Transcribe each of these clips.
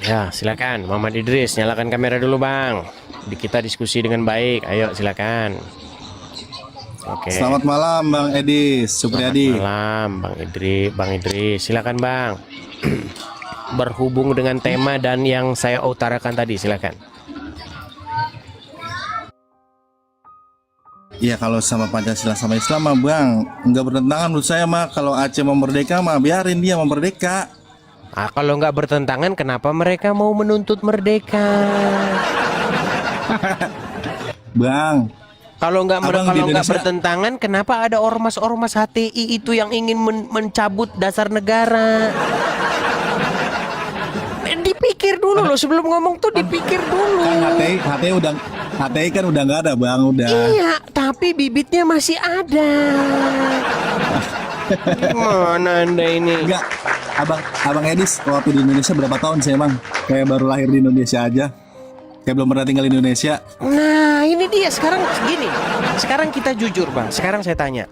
Ya, silakan Muhammad Idris, nyalakan kamera dulu, Bang. Kita diskusi dengan baik. Ayo, silakan. Oke. Selamat malam Bang Edis Supriyadi. Malam, Bang Idris. Silakan, Bang. Berhubung dengan tema dan yang saya utarakan tadi, silakan. Iya, kalau sama Pancasila sama Islam mah Bang nggak bertentangan menurut saya mah. Kalau Aceh mau merdeka mah biarin dia mau merdeka. Kalau nggak bertentangan, kenapa mereka mau menuntut merdeka? Bang, Kalau nggak Abang di Indonesia- bertentangan, kenapa ada ormas-ormas HTI itu yang ingin mencabut dasar negara? Dipikir dulu loh, sebelum ngomong tuh dipikir dulu. kan HTI kan udah nggak ada Bang, udah. Iya, tapi bibitnya masih ada. Mana Anda ini? Enggak, Abang Edis waktu di Indonesia berapa tahun sih Bang? Kayak baru lahir di Indonesia aja. Kayak belum pernah tinggal di Indonesia. Nah, ini dia sekarang gini. Sekarang kita jujur, Bang. Sekarang saya tanya.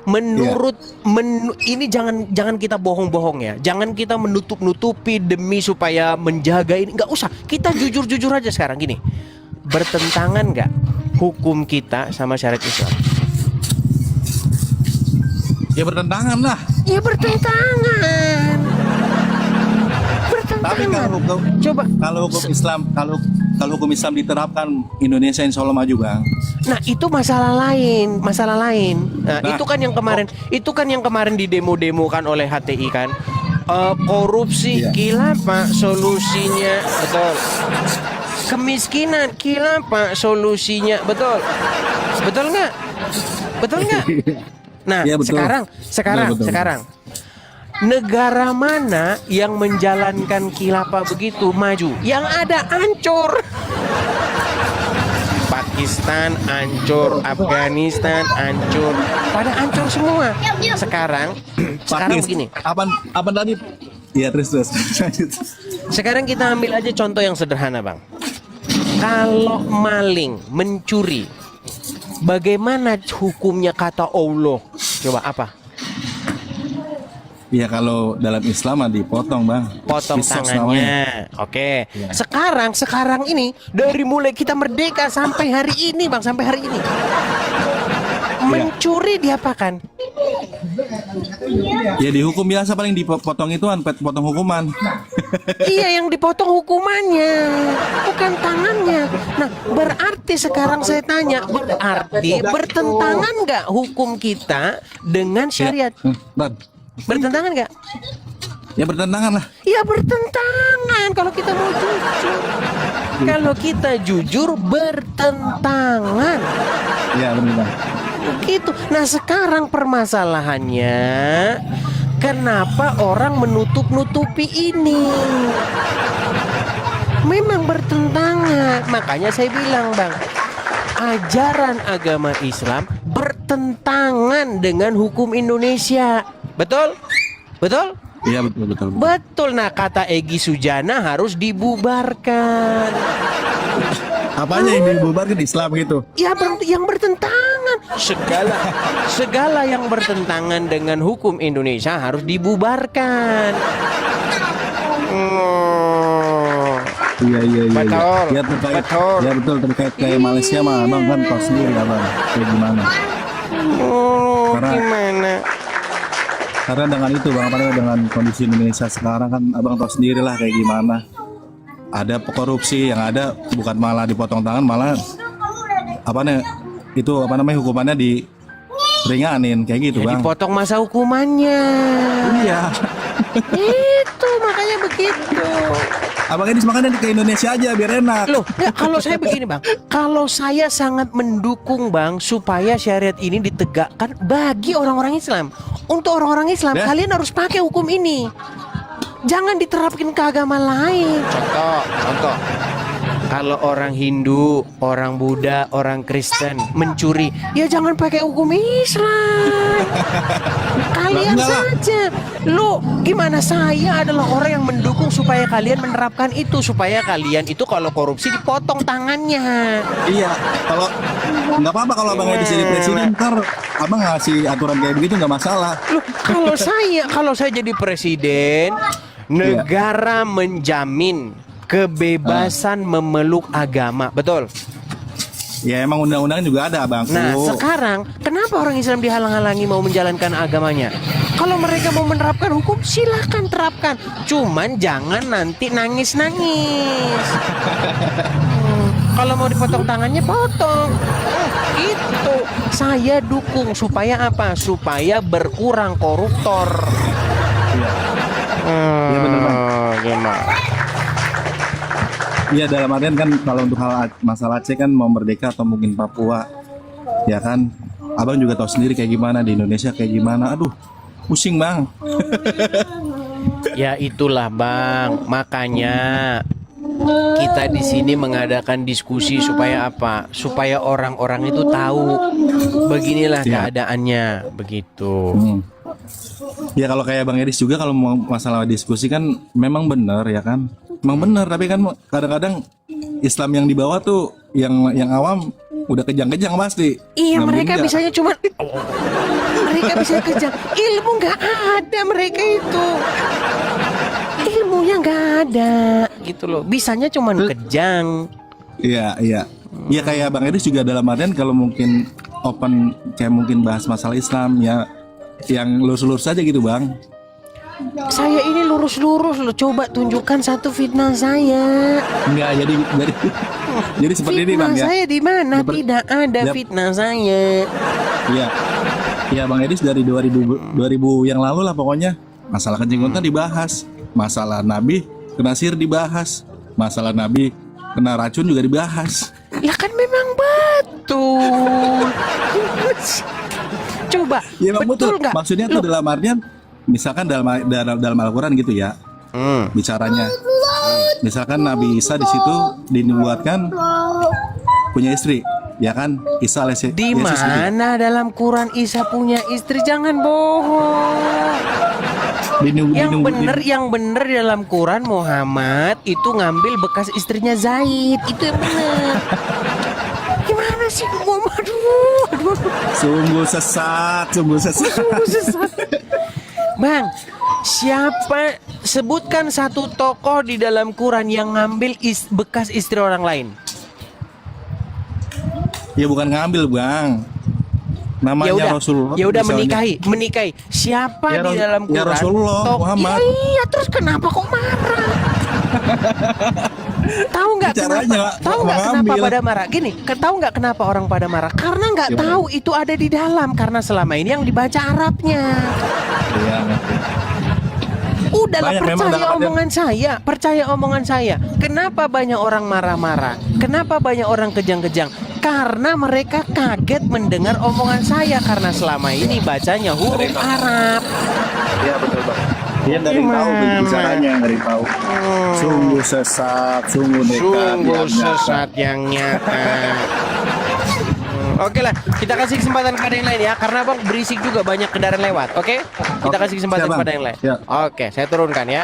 Ini jangan kita bohong-bohong ya. Jangan kita menutup-nutupi demi supaya menjaga ini. Nggak usah. Kita jujur-jujur aja sekarang gini. Bertentangan nggak hukum kita sama syariat Islam? Ya bertentangan lah. Ya bertentangan. Tapi kalau hukum, Coba. kalau hukum Islam diterapkan, Indonesia insya Allah maju Bang. Nah, itu masalah lain. Nah, Nah. itu kan yang kemarin didemo-demokan oleh HTI kan. Korupsi, Iya. kilapa solusinya, betul. Kemiskinan, kilapa solusinya, betul. Betul nggak? Betul nggak? Nah, Iya, betul. Betul. sekarang negara mana yang menjalankan khilafah begitu maju? Yang ada hancur. Pakistan hancur, Afghanistan hancur, pada hancur semua. Sekarang begini. Apa tadi? Iya terus. Sekarang kita ambil aja contoh yang sederhana, Bang. Kalau maling mencuri, bagaimana hukumnya kata Allah? Coba apa? Iya kalau dalam Islam mah dipotong Bang. Potong Kisos namanya. tangannya. Oke. Iya. Sekarang ini dari mulai kita merdeka sampai hari ini, Bang, sampai hari ini. Mencuri diapakan? Ya dihukum biasa paling dipotong ituan, potong hukuman. Iya, yang dipotong hukumannya, bukan tangannya. Nah, berarti sekarang saya tanya, berarti bertentangan nggak hukum kita dengan syariat? Bang. Bertentangan nggak? Ya bertentangan lah. Ya bertentangan kalau kita mau jujur. Kalau kita jujur bertentangan. Iya benar. Gitu. Nah, sekarang permasalahannya, kenapa orang menutup-nutupi ini? Memang bertentangan. Makanya saya bilang, Bang, ajaran agama Islam bertentangan dengan hukum Indonesia. Betul? Betul? Iya betul. Betul. Nah, kata Egy Sujana harus dibubarkan. Apanya yang dibubarkan Islam gitu? Ya, yang bertentangan. Segala yang bertentangan dengan hukum Indonesia harus dibubarkan. Iya. Betul. Ya terkait. Betul. Ya betul terkait kayak Malaysia mah Abang kan tahu sendiri Abang kayak gimana. Gimana? Karena dengan itu Bang, apalagi dengan kondisi Indonesia sekarang kan Abang tahu sendiri lah kayak gimana. Ada korupsi yang ada bukan malah dipotong tangan, malah hukumannya diringanin kayak gitu Ya, Bang. dipotong masa hukumannya. Iya. Itu makanya begitu. Abang ini makanya ke Indonesia aja biar enak. Loh, ya, kalau saya begini, Bang. Kalau saya sangat mendukung, Bang, supaya syariat ini ditegakkan bagi orang-orang Islam. Untuk orang-orang Islam, kalian harus pakai hukum ini. Jangan diterapkan ke agama lain. Contoh. Kalau orang Hindu, orang Buddha, orang Kristen mencuri, ya jangan pakai hukum Islam. Kalian saja. Lo gimana, saya adalah orang yang mendukung supaya kalian menerapkan itu, supaya kalian itu kalau korupsi dipotong tangannya. Iya, kalau nggak apa-apa kalau Abang Edis jadi presiden, ntar Abang ngasih aturan kayak begitu nggak masalah. Loh, kalau saya jadi presiden, negara menjamin kebebasan memeluk agama, betul? Ya emang undang-undang juga ada bang. Nah, sekarang kenapa orang Islam dihalang-halangi mau menjalankan agamanya? Kalau mereka mau menerapkan hukum, silakan terapkan. Cuman jangan nanti nangis-nangis. Kalau mau dipotong tangannya, potong. Itu saya dukung supaya apa? Supaya berkurang koruptor. Iya benar bang. Gimana? Iya dalam artian kan kalau untuk hal masalah Aceh kan mau merdeka atau mungkin Papua, ya kan, abang juga tahu sendiri kayak gimana di Indonesia kayak gimana. Aduh, pusing bang. Ya itulah bang, makanya kita di sini mengadakan diskusi supaya apa? Supaya orang-orang itu tahu beginilah keadaannya, begitu. Ya kalau kayak Bang Eris juga kalau mau masalah diskusi kan memang benar ya kan. Memang benar, tapi kan kadang-kadang Islam yang di bawah tuh yang awam udah kejang-kejang pasti. Iya, Nggak mereka mungkin bisanya cuma mereka bisa kejang. Ilmu nggak ada mereka itu. Ilmunya nggak ada gitu loh. Bisanya cuma kejang. Iya, iya. Iya kayak Bang Eris juga dalam artian kalau mungkin open kayak mungkin bahas masalah Islam ya yang lurus-lurus saja gitu Bang. Saya ini lurus-lurus loh. Coba tunjukkan satu fitnah saya. Enggak, jadi seperti ini Bang Fitnah ya. saya di mana? Tidak ada fitnah saya. Iya. Ya Bang Edis dari 2000 yang lalu lah pokoknya masalah kencing kontan dibahas, masalah Nabi kena sihir dibahas, masalah Nabi kena racun juga dibahas. Ya kan memang betul. Coba, Ya Bang, betul nggak? Maksudnya tuh dalam artian misalkan dalam Al-Quran gitu ya. Bicaranya. Misalkan Nabi Isa di situ dinubuatkan punya istri, ya kan? Isa alaihissalam. Di mana dalam Quran Isa punya istri? Jangan bohong. Yang bener dalam Quran Muhammad itu ngambil bekas istrinya Zaid. Itu yang bener. Gimana sih Muhammad? Aduh. Sungguh sesat. Bang, siapa sebutkan satu tokoh di dalam Quran yang ngambil bekas istri orang lain? Ya bukan ngambil Bang. Namanya Rasulullah. Ya udah misalnya. menikahi. Siapa Ya, di dalam Quran? ya Rasulullah Muhammad. Iya, terus kenapa kok marah? Tahu nggak kenapa pada marah? Gini, tahu nggak kenapa orang pada marah? Karena nggak tahu itu ada di dalam. Karena selama ini yang dibaca Arabnya. Iya. Udahlah, Banyak percaya omongan saya. Kenapa banyak orang marah-marah? Kenapa banyak orang kejang-kejang? Karena mereka kaget mendengar omongan saya. Karena selama ini bacanya huruf Arab. Iya betul Bang. Dia dari tahu bicaranya dari tahu. Sungguh sesat, sungguh nekat, sesat yang nyata. Oke lah, kita kasih kesempatan kepada yang lain ya, karena Bang berisik juga banyak kendaraan lewat. Oke? Kita kasih kesempatan Siap, Bang. kepada yang lain. Siap. Oke, saya turunkan ya.